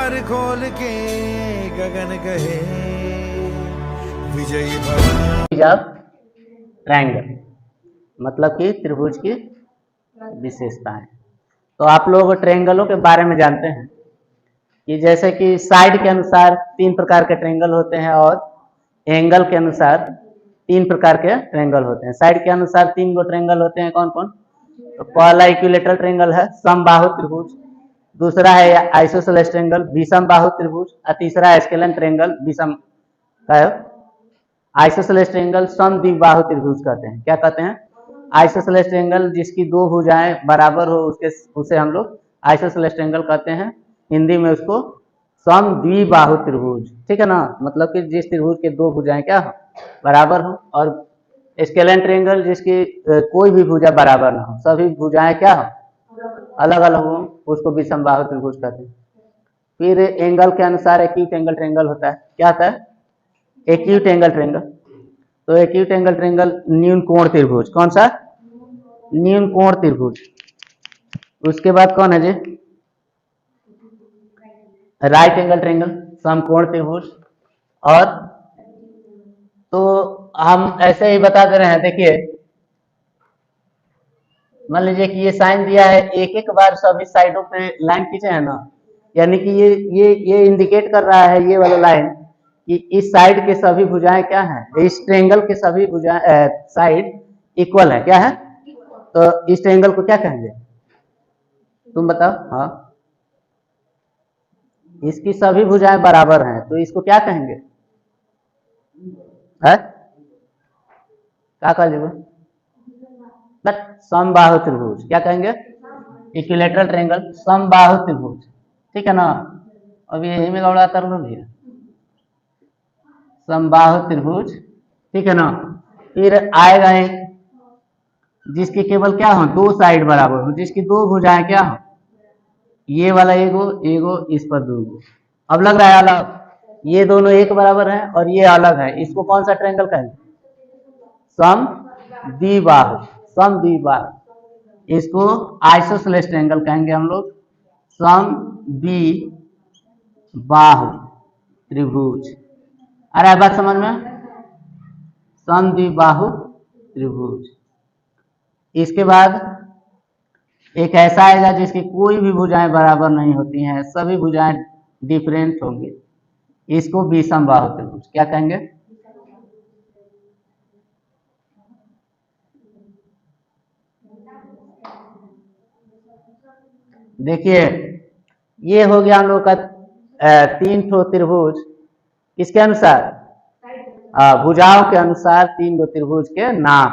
द्वार खोल के गगन कहे विजयी भव। ट्रायंगल मतलब कि त्रिभुज की विशेषताएं। तो आप लोग ट्रायंगलों के बारे में जानते हैं कि जैसे कि साइड के अनुसार 3 प्रकार के ट्रायंगल होते हैं और एंगल के अनुसार 3 प्रकार के ट्रायंगल होते हैं। साइड के अनुसार 3 गो ट्रायंगल होते हैं, कौन कौन? तो पहला इक्विलेटरल ट्रायंगल है समबाहु त्रिभुज, दूसरा है आइसोसेलेस ट्रायंगल विषम बाहु त्रिभुज और तीसरा है स्केलन ट्रायंगल विषम का आइसोसेलेस ट्रायंगल समद्विबाहु त्रिभुज कहते हैं। क्या कहते हैं? आइसोसेलेस ट्रायंगल जिसकी 2 भुजाएं बराबर हो उसे हम लोग आइसोसेलेस ट्रायंगल कहते हैं। हिंदी में उसको समद्विबाहु त्रिभुज, ठीक है ना, मतलब कि जिस त्रिभुज के 2 भुजाएं क्या हो बराबर हो। और स्केलन ट्रायंगल जिसकी कोई भी भुजा बराबर ना हो, सभी भुजाएं क्या हो अलग अलग हो, उसको विषम बाहु त्रिभुज कहते हैं। फिर एंगल के अनुसार एक्यूट एंगल ट्रायंगल होता है। क्या होता है? Acute angle triangle. तो एक्यूट एंगल ट्रायंगल न्यून कोण त्रिभुज, कौन सा? न्यून कोण त्रिभुज। उसके बाद कौन है जी? राइट एंगल ट्रायंगल समकोण त्रिभुज। और तो हम ऐसे ही बता दे रहे हैं, देखिए मान लीजिए कि ये साइन दिया है, एक एक बार सभी साइडों पे लाइन खींचे हैं ना, यानी कि ये इंडिकेट कर रहा है ये वाला लाइन कि इस साइड के सभी भुजाएं क्या हैं, इस ट्रायंगल के सभी भुजाएं साइड इक्वल है। क्या है? तो इस ट्रायंगल को क्या कहेंगे? तुम बताओ। हाँ, इसकी सभी भुजाएं बराबर हैं तो इसको क्या कहेंगे? है क्या कह लीजिए? बट समबाहु त्रिभुज। क्या कहेंगे? इक्विलेटरल ट्रायंगल समबाहु त्रिभुज, ठीक है ना। अब यही में गौड़ा कर लो भैया, समबाहु त्रिभुज, ठीक है ना। फिर आएगा एक जिसकी केवल क्या हो 2 साइड बराबर हो, जिसकी 2 भुजाएं क्या हो, ये वाला एगो एगो इस पर 2 गो। अब लग रहा है अलग, ये दोनों एक बराबर है और ये अलग है, इसको कौन सा ट्रायंगल कहेंगे? समद्विबाहु, समद्विबाहु। इसको आइसोसेलेस ट्रायंगल कहेंगे हम लोग, समद्विबाहु त्रिभुज। आ रहा है बात समझ में? समद्विबाहु त्रिभुज। इसके बाद एक ऐसा आएगा जिसकी कोई भी भुजाएं बराबर नहीं होती हैं, सभी भुजाएं डिफरेंट होंगी, इसको विषम बाहु त्रिभुज क्या कहेंगे? देखिए ये हो गया हम लोग का 3 ठो त्रिभुज किसके अनुसार? भुजाओं के अनुसार 3 गो त्रिभुज के नाम।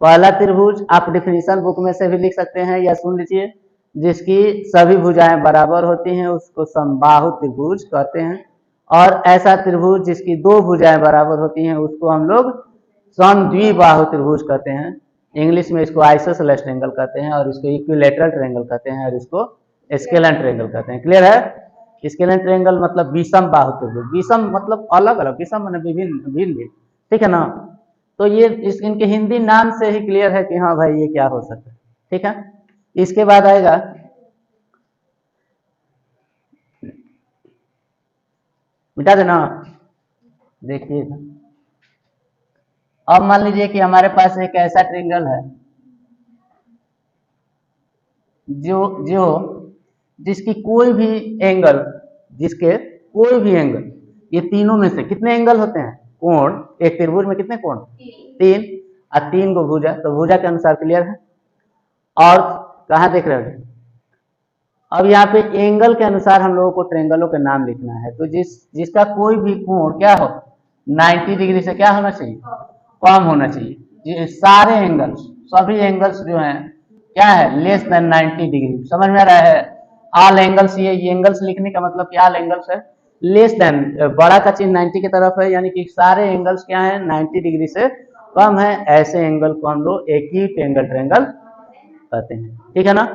पहला त्रिभुज आप डिफिनीशन बुक में से भी लिख सकते हैं या सुन लीजिए, जिसकी सभी भुजाएं बराबर होती हैं उसको समबाहु त्रिभुज कहते हैं। और ऐसा त्रिभुज जिसकी 2 भुजाएं बराबर होती हैं उसको हम लोग समद्विबाहु त्रिभुज कहते हैं। इंग्लिश में इसको आइसोसेलेस ट्रायंगल कहते हैं और इसको इक्विलेटरल ट्रायंगल कहते हैं और इसको स्केलन ट्रायंगल कहते हैं। क्लियर है? स्केलन ट्रायंगल मतलब विषम बाहु त्रिभुज, विषम मतलब अलग अलग, विषम मतलब विभिन्न भिन्न, ठीक है ना। तो ये इनके हिंदी नाम से ही क्लियर है कि हाँ भाई ये क्या हो सकता है, ठीक है। इसके बाद आएगा मिटा देना। देखिए अब मान लीजिए कि हमारे पास एक ऐसा ट्रायंगल है जो जिसकी कोई भी एंगल, जिसके कोई भी एंगल, ये तीनों में से कितने एंगल होते हैं? कोण, एक त्रिभुज में कितने कोण? 3 और 3 गो भुजा, तो भुजा के अनुसार क्लियर है। और कहाँ देख रहे हो? अब यहाँ पे एंगल के अनुसार हम लोगों को ट्रायंगलों के नाम लिखना है। तो जिसका कोई भी कोण क्या हो 90 डिग्री से क्या होना चाहिए? कम होना चाहिए। ये सारे एंगल्स, सभी एंगल्स जो हैं क्या है लेस देन 90 डिग्री। समझ में आ रहा है? ऑल एंगल्स, ये एंगल्स लिखने का मतलब क्या? ऑल एंगल्स है लेस देन, बड़ा का चिन्ह 90 की तरफ है, यानी कि सारे एंगल्स क्या है 90 डिग्री से कम है, ऐसे एंगल को हम लोग एक्यूट एंगल ट्रायंगल कहते हैं, ठीक है ना।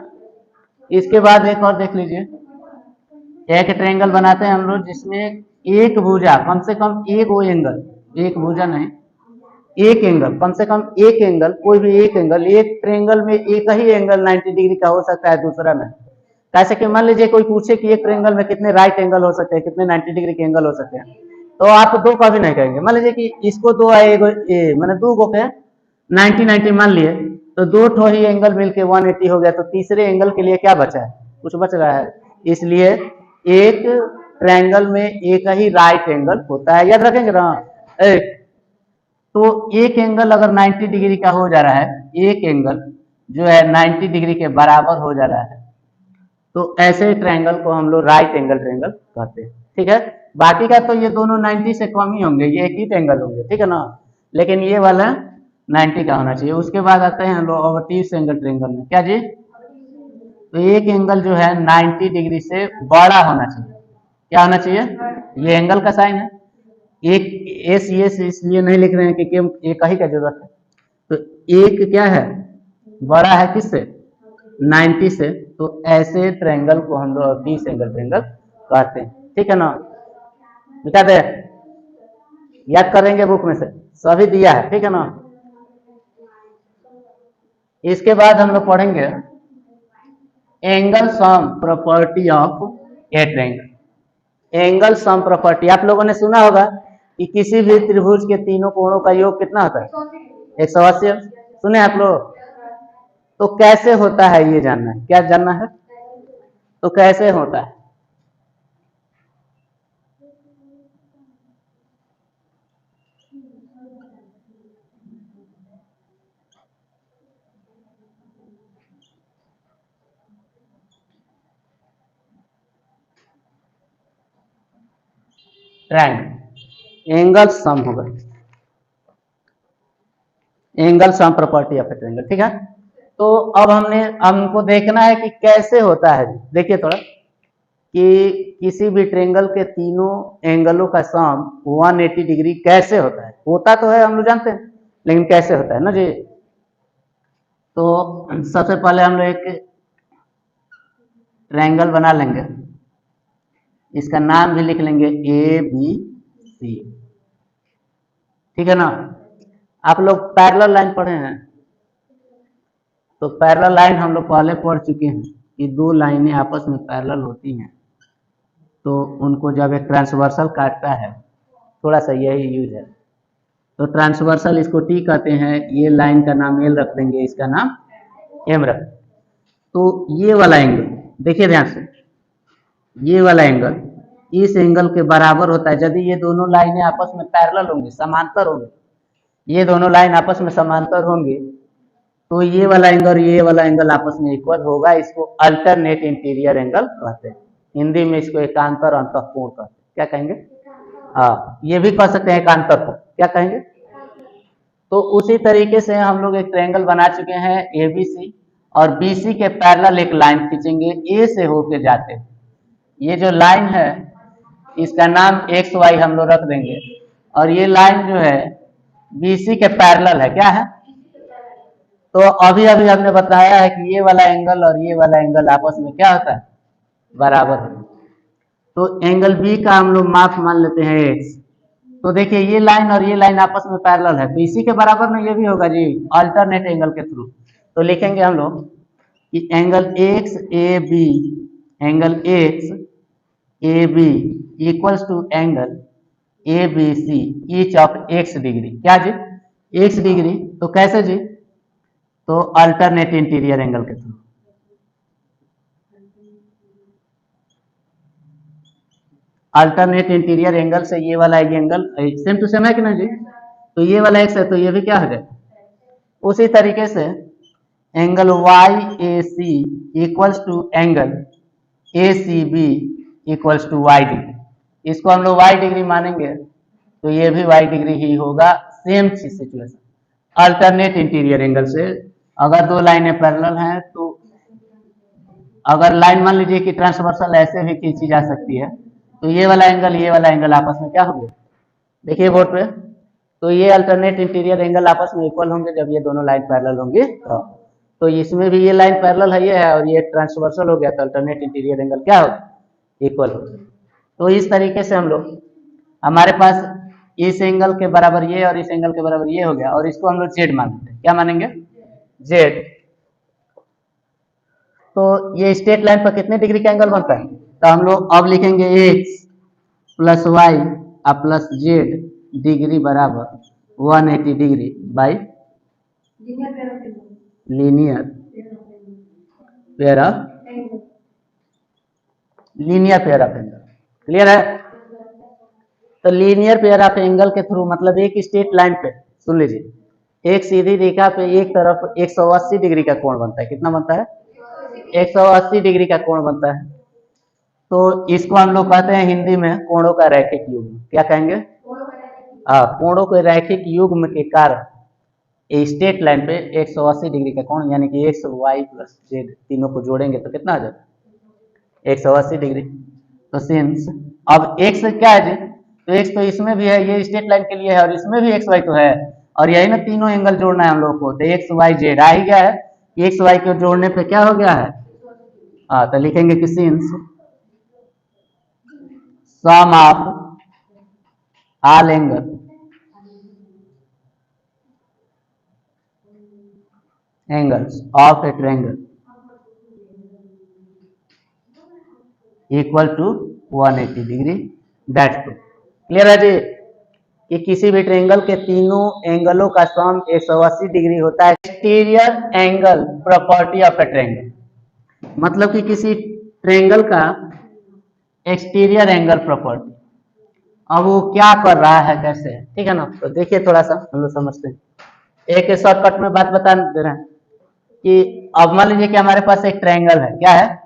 इसके बाद एक और देख लीजिए, एक ट्रायंगल बनाते हैं हम लोग जिसमें एक भुजा कम से कम एक वो एंगल, एक भुजा नहीं एक एंगल, कम से कम एक एंगल, कोई भी एक एंगल, एक ट्रायंगल में एक ही एंगल 90 डिग्री का हो सकता है, दूसरा नहीं। कैसे कि मान लीजिए कोई पूछे कि एक ट्रायंगल में कितने राइट एंगल हो सकते हैं, कितने 90 डिग्री के एंगल हो सकते हैं, तो आप दो का भी नहीं कहेंगे। मान लीजिए कि इसको दो मैंने दो को के 90 मान लिए, तो दो ठो ही एंगल मिलके 180 हो गया, तो तीसरे एंगल के लिए क्या बचा है, कुछ बच रहा है। इसलिए एक ट्रायंगल में एक ही राइट एंगल होता है, याद रखेंगे ना। तो एक एंगल अगर 90 डिग्री का हो जा रहा है, एक एंगल जो है 90 डिग्री के बराबर हो जा रहा है, तो ऐसे ट्रायंगल को हम लोग राइट एंगल ट्रायंगल कहते हैं। ठीक है, बाकी का तो ये दोनों 90 से कम ही होंगे, ये एक ही एंगल होंगे, ठीक है ना, लेकिन ये वाला 90 का होना चाहिए। उसके बाद आते हैं हम लोग ऑब्ट्यूज एंगल ट्रायंगल में। क्या जी, तो एक एंगल जो है 90 डिग्री से बड़ा होना चाहिए। क्या होना चाहिए, ये एंगल का साइन है। एक एस इसलिए नहीं लिख रहे हैं कि केवल एक ही का जरूरत है, तो एक क्या है, बड़ा है किससे, 90 से, तो ऐसे ट्रायंगल को हम लोग ऑब्ट्यूज एंगल ट्रायंगल कहते हैं। ठीक है ना, मिटा दे, याद करेंगे बुक में से सभी दिया है, ठीक है ना। इसके बाद हम लोग पढ़ेंगे angle sum property of a triangle. Angle sum property आप लोगों ने सुना होगा कि किसी भी त्रिभुज के तीनों कोणों का योग कितना होता है, 180। सुने आप लोग, तो कैसे होता है ये जानना है, क्या जानना है, तो कैसे होता है। ट्रायंगल एंगल सम होगा, angle sum property of triangle. ठीक है, तो अब हमको देखना है कि कैसे होता है। देखिए थोड़ा कि किसी भी ट्रायंगल के तीनों एंगलों का सम 180 डिग्री कैसे होता है। होता तो है हम लोग जानते हैं, लेकिन कैसे होता है ना जी। तो सबसे पहले हम लोग एक ट्रायंगल बना लेंगे, इसका नाम भी लिख लेंगे ए बी सी। ठीक है ना, आप लोग पैरेलल लाइन पढ़े हैं, तो पैरेलल लाइन हम लोग पहले पढ़ चुके हैं कि दो लाइनें आपस में पैरेलल होती हैं, तो उनको जब एक ट्रांसवर्सल काटता है, थोड़ा सा यही यूज है, तो ट्रांसवर्सल इसको टी कहते हैं, ये लाइन का नाम एल रख देंगे, इसका नाम एम रख। तो ये वाला एंगल देखिए ध्यान से, ये वाला एंगल इस एंगल के बराबर होता है यदि ये दोनों लाइनें आपस में पैरेलल होंगी, समांतर होंगी, ये दोनों लाइन आपस में समांतर होंगे, तो ये वाला एंगल ये वाला एंगल आपस में इक्वल होगा। इसको अल्टरनेट इंटीरियर एंगल कहते हैं, हिंदी में इसको एकांतर अंतःकोण कहते हैं। क्या कहेंगे, हाँ, ये भी कह सकते हैं एकांतर कोण, क्या कहेंगे। तो उसी तरीके से हम लोग एक ट्रायंगल बना चुके हैं एबीसी, और बीसी के पैरेलल एक लाइन खींचेंगे ए से होके जाते। ये जो लाइन है इसका नाम एक्स वाई हम लोग रख देंगे, और ये लाइन जो है बीसी के पैरेलल है, क्या है, तो अभी अभी हमने बताया है कि ये वाला एंगल और ये वाला एंगल आपस में क्या होता है, बराबर है। तो एंगल बी का हम लोग माप मान लेते हैं एक्स। तो देखिए ये लाइन और ये लाइन आपस में पैरेलल है, तो इसी के बराबर में ये भी होगा जी, अल्टरनेट एंगल के थ्रू। तो लिखेंगे हम लोग कि angle X A B, angle X A B equals to angle A B C each of X degree. क्या जी, एक्स डिग्री, तो कैसे जी, तो अल्टरनेट इंटीरियर एंगल के थ्रू। अल्टरनेट इंटीरियर एंगल से ये वाला एंगल सेम टू सेम है कि नहीं जी, तो ये वाला एक्स है तो ये भी क्या हो जाए। उसी तरीके से angle Y A C equals to angle A C B equals to Y degree, इसको हम लोग वाई डिग्री मानेंगे, तो ये भी वाई डिग्री ही होगा। सेम चीज सिचुएशन, अल्टरनेट इंटीरियर एंगल से अगर दो लाइनें पैरेलल हैं, तो अगर लाइन मान लीजिए कि ट्रांसवर्सल ऐसे भी खींची जा सकती है, तो ये वाला एंगल आपस में क्या होंगे, देखिए बोर्ड पे, तो ये अल्टरनेट इंटीरियर एंगल आपस में इक्वल होंगे जब ये दोनों लाइन पैरेलल होंगी। तो इसमें भी ये लाइन पैरेलल है, ये है, और ये ट्रांसवर्सल हो गया, तो अल्टरनेट इंटीरियर एंगल क्या होगा, इक्वल होगा। तो इस तरीके से हम लोग, हमारे पास इस एंगल के बराबर ये और इस एंगल के बराबर ये हो गया, और इसको हम लोग जेड मानते हैं। क्या मानेंगे, जेड। तो ये स्ट्रेट लाइन पर कितने डिग्री का एंगल बनता है? तो हम लोग अब लिखेंगे x plus Y plus Z degree बराबर 180 degree by linear pair of angle. Clear है? तो लीनियर पेयर ऑफ एंगल के थ्रू मतलब एक स्ट्रेट लाइन पे, सुन लीजिए, एक सीधी रेखा पे एक तरफ 180 डिग्री का कोण बनता है। कितना बनता है? 180 डिग्री का कोण बनता है। तो इसको हम लोग कहते हैं हिंदी में कोणों का रैखिक युग्म। क्या कहेंगे? कोणों के रैखिक युग्म के कारण स्ट्रेट लाइन पे 180 डिग्री का कोण यानी कि एक्स वाई प्लस जेड तीनों को जोड़ेंगे तो कितना आ जाएगा? 180 डिग्री। तो सिंस अब एक्स क्या है जी? तो एक्स तो इसमें भी है, ये स्ट्रेट लाइन के लिए है, और इसमें भी एक्स वाई तो है, और यही ना तीनों एंगल जोड़ना है हम लोग को। तो एक्स वाई जेड आ ही गया है, एक्स वाई को जोड़ने पे क्या हो गया है? तो लिखेंगे कि since sum of all angles of a triangle equal to 180 degree. That's true. Clear है जी कि किसी भी ट्रायंगल के तीनों एंगलों का सम 180 डिग्री होता है। Exterior angle property of a triangle मतलब कि किसी ट्रायंगल का एक्सटीरियर एंगल प्रॉपर्टी। अब वो क्या कर रहा है, कैसे है, ठीक है ना? तो देखिए थोड़ा सा हम लोग समझते हैं। एक शॉर्टकट में बात बता दे रहे हैं कि अब मान लीजिए कि हमारे पास एक ट्रायंगल है। क्या है?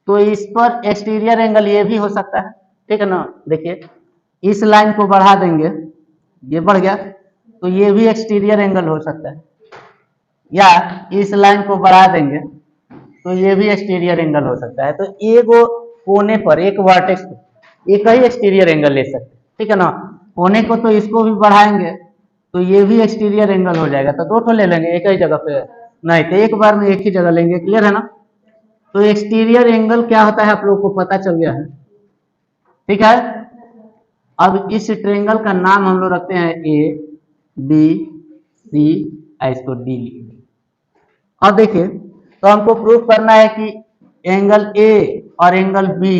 तो इस पर एक्सटीरियर एंगल ये भी हो सकता है, ठीक है ना? देखिए इस लाइन को बढ़ा देंगे, ये बढ़ गया, तो ये भी एक्सटीरियर एंगल हो सकता है, या इस लाइन को बढ़ा देंगे तो ये भी एक्सटीरियर एंगल हो सकता है। तो एक कोने पर, एक वर्टेक्स पर एक ही एक्सटीरियर एंगल ले सकते हैं, ठीक है ना? कोने को तो इसको भी बढ़ाएंगे तो ये भी एक्सटीरियर एंगल हो जाएगा। तो दो ठो ले लेंगे एक ही जगह पे, नहीं तो एक बार में एक ही जगह लेंगे। क्लियर है ना? तो एक्सटीरियर एंगल क्या होता है आप लोगों को पता चल गया है, ठीक है? अब इस ट्रायंगल का नाम हम लोग रखते हैं ए बी सी, इसको डी लिख देंगे। अब देखिए तो हमको प्रूफ करना है कि एंगल ए और एंगल बी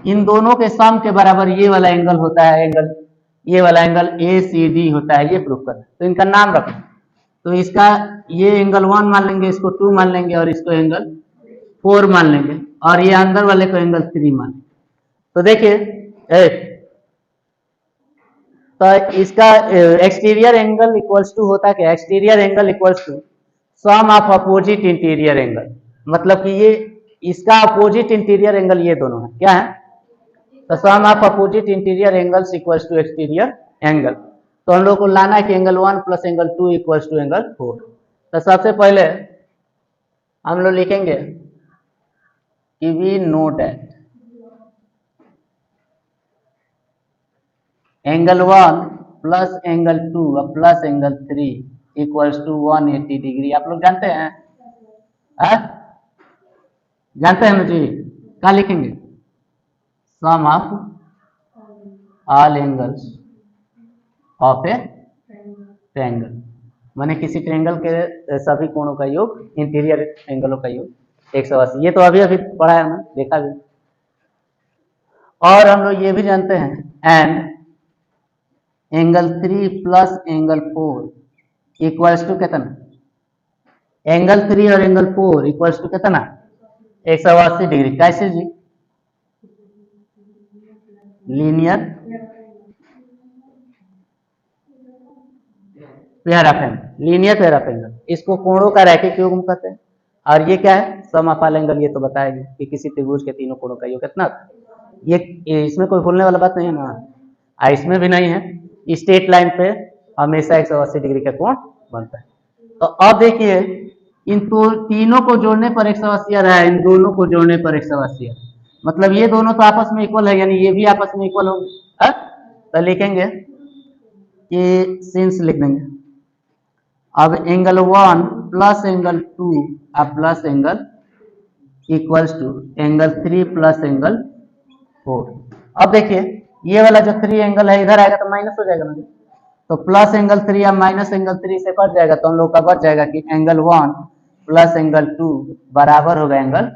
इन दोनों के सम के बराबर ये वाला एंगल होता है, एंगल ये वाला एंगल ए सी डी होता है, ये प्रूफ करना। तो इनका नाम रखना, तो इसका ये एंगल 1 मान लेंगे, इसको 2 मान लेंगे, और इसको एंगल 4 मान लेंगे, और ये अंदर वाले को एंगल 3 मान लेंगे। तो देखिए तो इसका एक्सटीरियर एंगल इक्वल्स टू होता क्या? Exterior angle equals to sum of opposite interior angle. मतलब कि ये इसका अपोजिट इंटीरियर एंगल ये दोनों है, क्या है? तो sum of opposite interior angles equals to exterior angle. तो हम लोग को लाना है कि angle 1 plus angle 2 equals to angle 4। तो सबसे पहले हम लोग लिखेंगे कि we know that angle 1 plus angle 2 plus angle 3 equals to 180 degree. आप लोग जानते हैं? जानते हैं ना जी? क्या लिखेंगे? Sum of all angles of a triangle, माने किसी ट्रायंगल के सभी कोणों का योग, इंटीरियर एंगलों का योग 180। ये तो अभी अभी पढ़ा है ना, देखा भी। और हम लोग ये भी जानते हैं and angle 3 plus angle 4 equals to कितना? एंगल 3 और एंगल 4 इक्वल्स टू कितना? 180 डिग्री। कैसे जी? Linear pair of angle, linear pair of angle, इसको कोणों का रैखिक युग्म कहते हैं। और ये क्या है? सम ऑफ ऑल एंगल। ये तो बताएंगे कि किसी त्रिभुज के तीनों कोणों का योग कितना। ये इसमें कोई भूलने वाला बात नहीं है ना, इसमें भी नहीं है। स्ट्रेट लाइन पे हमेशा 180 डिग्री का कोण बनता है। तो अब देखिए इन तीनों को जोड़ने पर 180 आ रहा है, इन दोनों को जोड़ने पर 180 मतलब ये दोनों तो आपस में इक्वल है, यानी ये भी आपस में इक्वल होंगे। तो लिखेंगे कि सिंस लिख देंगे। अब angle 1 plus angle 2 plus angle equals to angle 3 plus angle 4। अब देखिए ये वाला जो 3 एंगल है इधर आएगा तो माइनस हो जाएगा ना, तो प्लस एंगल 3 या माइनस एंगल 3 से कट जाएगा, तो हम लोग का बच जाएगा कि एंगल 1 प्लस एंगल 2 बराबर होगा एंगल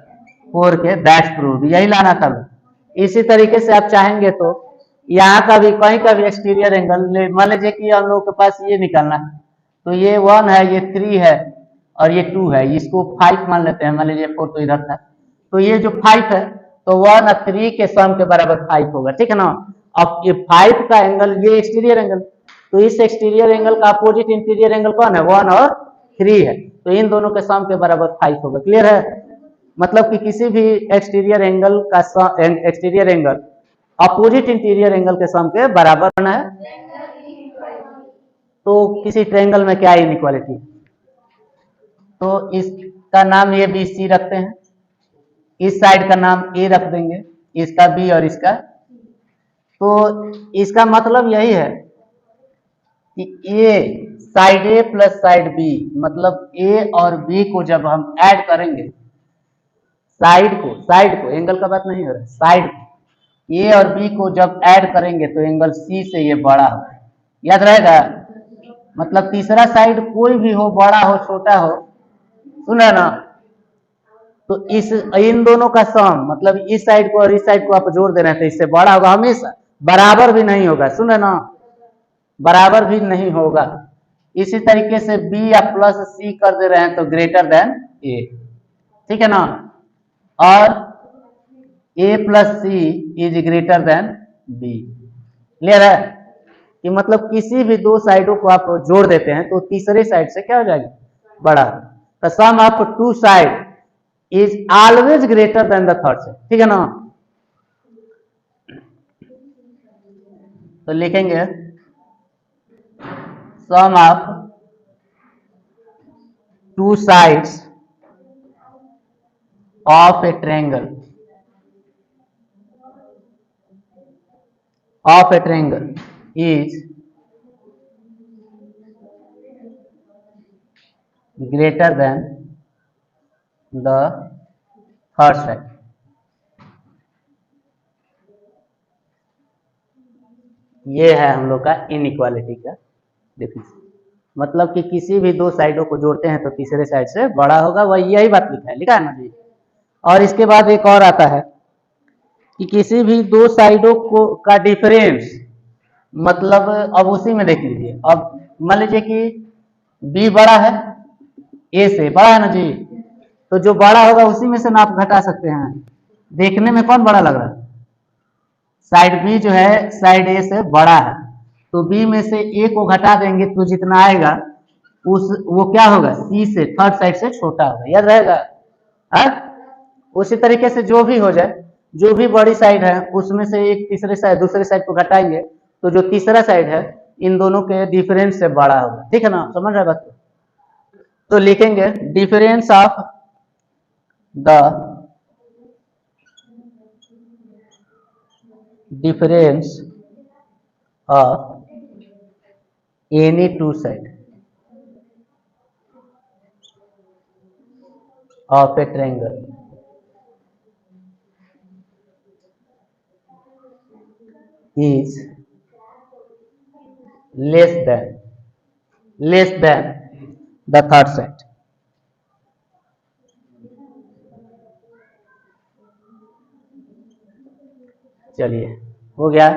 4 के, दैट्स प्रूव, यही लाना था। इसी तरीके से आप चाहेंगे तो यहाँ का भी कहीं का भी एक्सटीरियर एंगल, मान लीजिए कि हम लोग के पास ये निकालना है, तो ये 1 है, ये 3 है और ये 2 है, इसको 5 मान लेते हैं, मान लीजिए 4 तो इधर था, तो ये जो 5 है तो 1 और 3 के सम के बराबर 5 होगा, ठीक है ना। अब ये 5 का एंगल, ये एक्सटीरियर एंगल, तो इस एक्सटीरियर एंगल का अपोजिट इंटीरियर एंगल कौन है, 1 और 3 है, तो इन दोनों के सम के बराबर 5 होगा। क्लियर है? मतलब कि किसी भी एक्सटीरियर एंगल का exterior angle opposite interior angle के सम के बराबर है। तो किसी ट्रायंगल में क्या इनइक्वालिटी, तो इसका नाम ये BC रखते हैं, इस साइड का नाम A रख देंगे, इसका B और इसका, तो इसका मतलब यही है कि A side A plus side B, मतलब A और B को जब हम ऐड करेंगे, साइड को एंगल का बात नहीं हो रहा है, साइड को A और B को जब ऐड करेंगे तो एंगल C से ये बड़ा हो, याद रहेगा। मतलब तीसरा साइड कोई भी हो, बड़ा हो छोटा हो, सुना ना, तो इन दोनों का सम, मतलब इस साइड को और इस साइड को आप जोड़ दे रहे हैं तो इससे बड़ा होगा हमेशा, बराबर भी नहीं होगा, सुने ना, बराबर भी नहीं होगा। इसी तरीके से B या प्लस C कर दे रहे हैं तो ग्रेटर देन A, ठीक है ना, और A plus C is greater than B। Clear है कि मतलब किसी भी दो साइडों को आप जोड़ देते हैं तो तीसरे साइड से क्या हो जाएगा, बड़ा। The sum of two side is always greater than the third side, ठीक है ना। तो लिखेंगे sum of two sides of a triangle is greater than the third side। ये है हम लोग का इनइक्वालिटी का डेफिनेशन, मतलब कि किसी भी दो साइडों को जोड़ते हैं तो तीसरे साइड से बड़ा होगा, वही यही बात लिखा है ना जी। और इसके बाद एक और आता है कि किसी भी दो साइडों को का डिफरेंस, मतलब अब उसी में देख लीजिए, अब मान लीजिए कि B बड़ा है, A से बड़ा है ना जी, तो जो बड़ा होगा उसी में से ना आप घटा सकते हैं। देखने में कौन बड़ा लग रहा है, साइड B जो है साइड A से बड़ा है, तो B में से A को घटा देंगे तो जितना आएगा वो क्या होगा, C से थर्ड साइड से छोटा होगा, याद रहेगा। उसी तरीके से जो भी हो जाए, जो भी बड़ी साइड है उसमें से एक तीसरे साइड दूसरे साइड को घटाएंगे तो जो तीसरा साइड है इन दोनों के डिफरेंस से बड़ा होगा, ठीक है ना, समझ रहे बात। तो लिखेंगे difference of the difference of any two side of a triangle is less than the third side। चलिए हो गया।